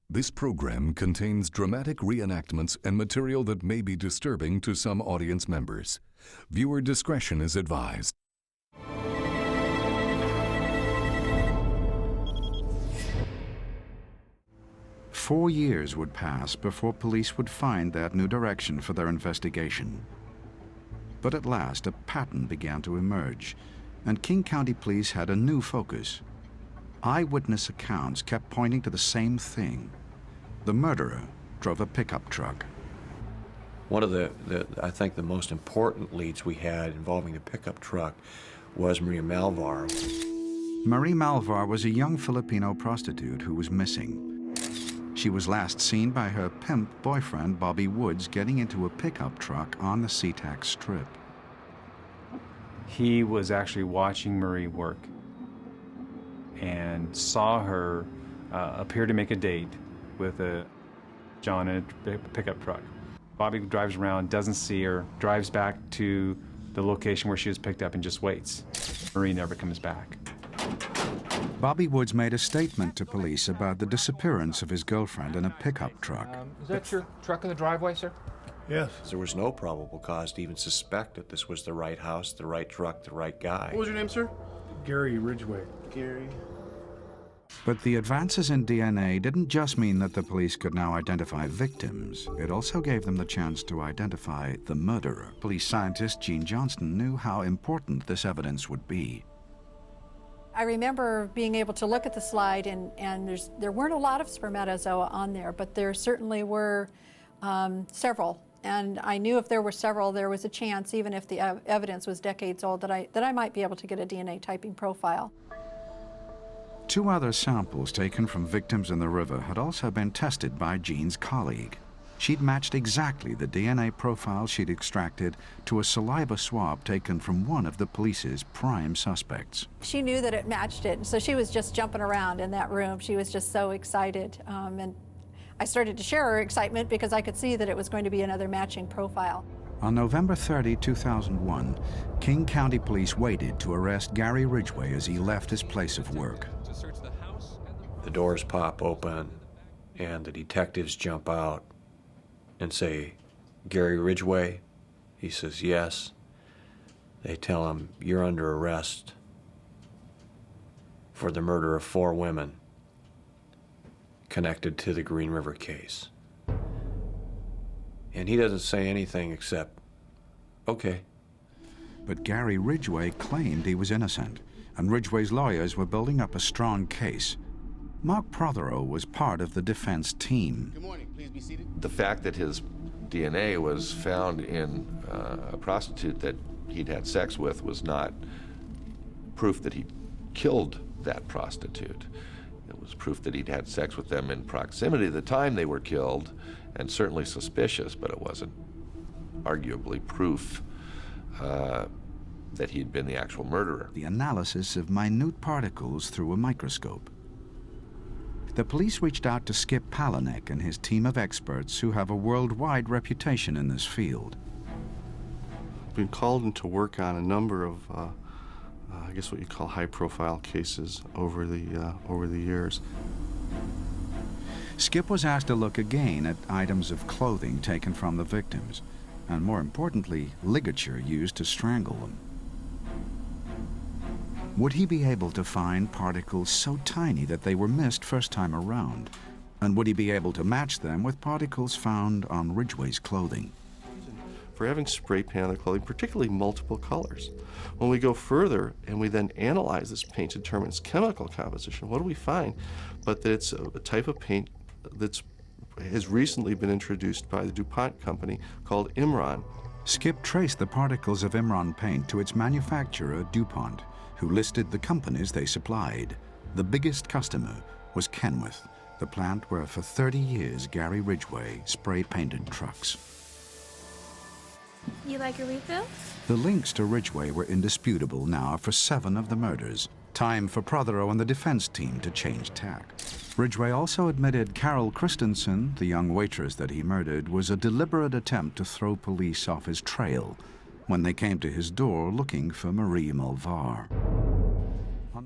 This program contains dramatic reenactments and material that may be disturbing to some audience members. Viewer discretion is advised. Four years would pass before police would find that new direction for their investigation. But at last, a pattern began to emerge, and King County Police had a new focus. Eyewitness accounts kept pointing to the same thing. The murderer drove a pickup truck. One of I think the most important leads we had involving the pickup truck was Maria Malvar. Marie Malvar was a young Filipino prostitute who was missing. She was last seen by her pimp boyfriend, Bobby Woods, getting into a pickup truck on the SeaTac Strip. He was actually watching Marie work and saw her appear to make a date with John in a pickup truck. Bobby drives around, doesn't see her, drives back to the location where she was picked up and just waits. Marie never comes back. Bobby Woods made a statement to police about the disappearance of his girlfriend in a pickup truck. Is that your truck in the driveway, sir? Yes. There was no probable cause to even suspect that this was the right house, the right truck, the right guy. What was your name, sir? Gary Ridgway. Gary. But the advances in DNA didn't just mean that the police could now identify victims. It also gave them the chance to identify the murderer. Police scientist Gene Johnston knew how important this evidence would be. I remember being able to look at the slide, and there weren't a lot of spermatozoa on there, but there certainly were several. And I knew if there were several, there was a chance, even if the evidence was decades old, that I might be able to get a DNA typing profile. Two other samples taken from victims in the river had also been tested by Gene's colleague. She'd matched exactly the DNA profile she'd extracted to a saliva swab taken from one of the police's prime suspects. She knew that it matched it, so she was just jumping around in that room. She was just so excited. And I started to share her excitement because I could see that it was going to be another matching profile. On November 30, 2001, King County Police waited to arrest Gary Ridgway as he left his place of work. The doors pop open and the detectives jump out and say, "Gary Ridgway?" He says, "Yes." They tell him, "You're under arrest for the murder of 4 women connected to the Green River case." And he doesn't say anything except, "Okay." But Gary Ridgway claimed he was innocent, and Ridgway's lawyers were building up a strong case. Mark Prothero was part of the defense team. Good morning. Please be seated. The fact that his DNA was found in a prostitute that he'd had sex with was not proof that he killed that prostitute. It was proof that he'd had sex with them in proximity at the time they were killed, and certainly suspicious, but it wasn't arguably proof that he'd been the actual murderer. The analysis of minute particles through a microscope. The police reached out to Skip Palanek and his team of experts who have a worldwide reputation in this field. Been called in to work on a number of, I guess what you call high-profile cases over the years. Skip was asked to look again at items of clothing taken from the victims, and more importantly, ligature used to strangle them. Would he be able to find particles so tiny that they were missed first time around? And would he be able to match them with particles found on Ridgway's clothing? For having spray paint on their clothing, particularly multiple colors. When we go further and we then analyze this paint to determine its chemical composition, what do we find? But that it's a type of paint that has recently been introduced by the DuPont company called Imron. Skip traced the particles of Imron paint to its manufacturer, DuPont, who listed the companies they supplied. The biggest customer was Kenworth, the plant where for 30 years Gary Ridgway spray-painted trucks. You like a refill? The links to Ridgway were indisputable now for 7 of the murders. Time for Prothero and the defense team to change tack. Ridgway also admitted Carol Kristensen, the young waitress that he murdered, was a deliberate attempt to throw police off his trail when they came to his door looking for Marie Malvar.